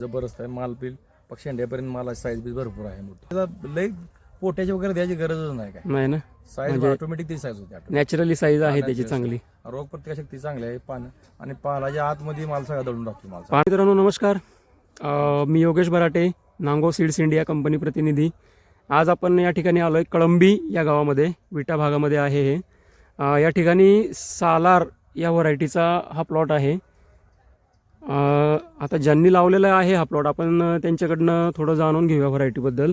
जबरदस्त आहे. माल बिल पक्षेंड्यापर्यंत माल साईज बी भरपूर आहे. मोठं लई पोट्याची वगैरे द्यायची गरजच नाही काय. नाही ना, साईज ऑटोमॅटिक ती साईज होते. नॅचरली साईज आहे त्याची चांगली. रोग प्रतिकारशक्ती चांगली आहे. पान आणि पालाच्या आतमध्ये माल सगळा दळून टाकतो माल. मित्रांनो नमस्कार, मी योगेश बराटे, नांगो सीड्स इंडिया कंपनी प्रतिनिधी. आज आपण या ठिकाणी आलोय कळंबी या गावामध्ये, विटा भागामध्ये आहे हे. या ठिकाणी सालार या व्हरायटीचा हा प्लॉट आहे. आता ज्यांनी लावलेला आहे हा प्लॉट, आपण त्यांच्याकडनं थोडं जाणून घेऊया व्हरायटीबद्दल.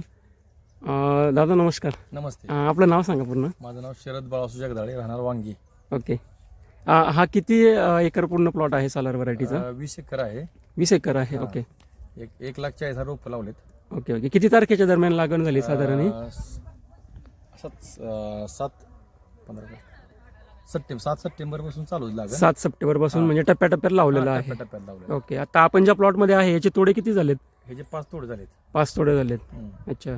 दादा नमस्कार. नमस्ते. आपलं नाव सांगा पूर्ण. माझं नाव शरद बाळासू जगदाळे, राहणार वांगी. ओके. हा किती एकर पूर्ण प्लॉट आहे सालार व्हरायटीचा? 20 एकर आहे. 20 एकर आहे. ओके. 1,40,000 रोपं लावलेत. Okay okay. किती तारखेच्या दरम्यान लागण झाली साधारण? 7 सप्टेंबर पासून चालू लागेल. 7 सप्टेंबर पासून म्हणजे टप्प्याटप्प्यात लावलेला आहे. टप्प्यात लावले. ओके. आता आपण ज्या प्लॉटमध्ये आहे याचे तोडे किती झालेत? ह्याचे 5 तोडे झालेत. 5 तोडे झालेत. अच्छा.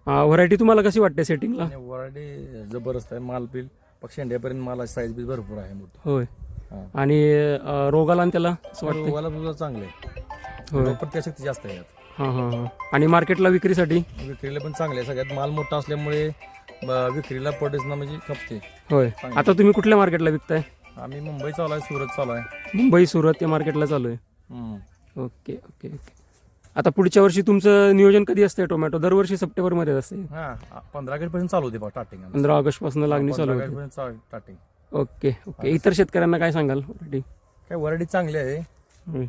व्हरायटी तुम्हाला कशी वाटते सेटिंगला? व्हरायटी जबरदस्त आहे. माल बिल पक्षेंड्यापर्यंत माल साईज बी भरपूर आहे. मोठं. होय. आणि रोगाला आणि त्याला असं वाटतं रोगाला सुद्धा चांगले आहे. रोग प्रतिकारशक्ती जास्त आहे यात. हां हां हां. आणि मार्केटला विक्रीसाठी? विक्रीला पण चांगले आहे. सगळ्यात माल मोठा असल्यामुळे विक्रीला पडेच ना, म्हणजे खपते. होय. आता तुम्ही कुठल्या मार्केटला विकताय? आम्ही मुंबई चालू आहे, सुरत चालू आहे. मुंबई सुरत या मार्केटला चालू आहे. Okay okay okay. आता पुढच्या वर्षी तुमचं नियोजन कधी असते? टोमॅटो दरवर्षी सप्टेंबरमध्ये असते. 15 ऑगस्टपर्यंत चालू होते स्टार्टिंग. 15 ऑगस्टपासून लागणी चालू होते. स्टार्टिंग. Okay okay. इतर शेतकऱ्यांना काय सांगाल? काय व्हरायटी चांगली आहे.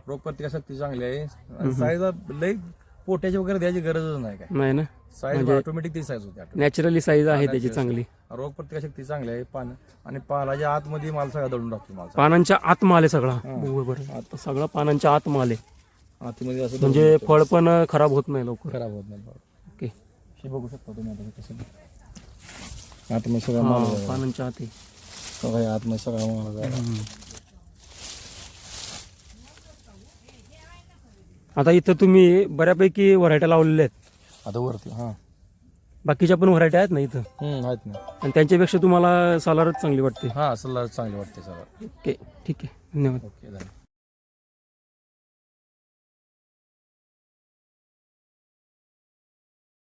रोग प्रतिकारशक्ती चांगली आहे. साईज लई पोट्याची वगैरे द्यायची गरजच नाही काय. नाही ना, साईज ऑटोमॅटिक ती साईज होते. नॅचरली साईज आहे त्याची चांगली. रोग प्रतिकारशक्ती चांगली आहे. पान आणि पालाच्या आतमध्ये माल सगळा दळून टाकतो माल. पानांच्या आत माल आहे सगळा. बरोबर. आता सगळा पानांच्या आत माल आहे. आतमध्ये असं म्हणजे फळ पण खराब होत नाही, लवकर खराब होत नाही. ओके. हे बघू शकता तुम्ही आता कसं आतमध्ये सगळा माल पानांच्या आत आहे. सगळ्या आतमध्ये सगळा माल आहे. आता इथं तुम्ही बऱ्यापैकी व्हरायट्या लावलेल्या आहेत. आता वरती बाकीच्या पण व्हरायट्या आहेत ना इथं? आहेत ना. आणि त्यांच्यापेक्षा तुम्हाला सालारच चांगली वाटते? सल्ला चांगली वाटते सगळं. ओके ठीक आहे. धन्यवाद. ओके.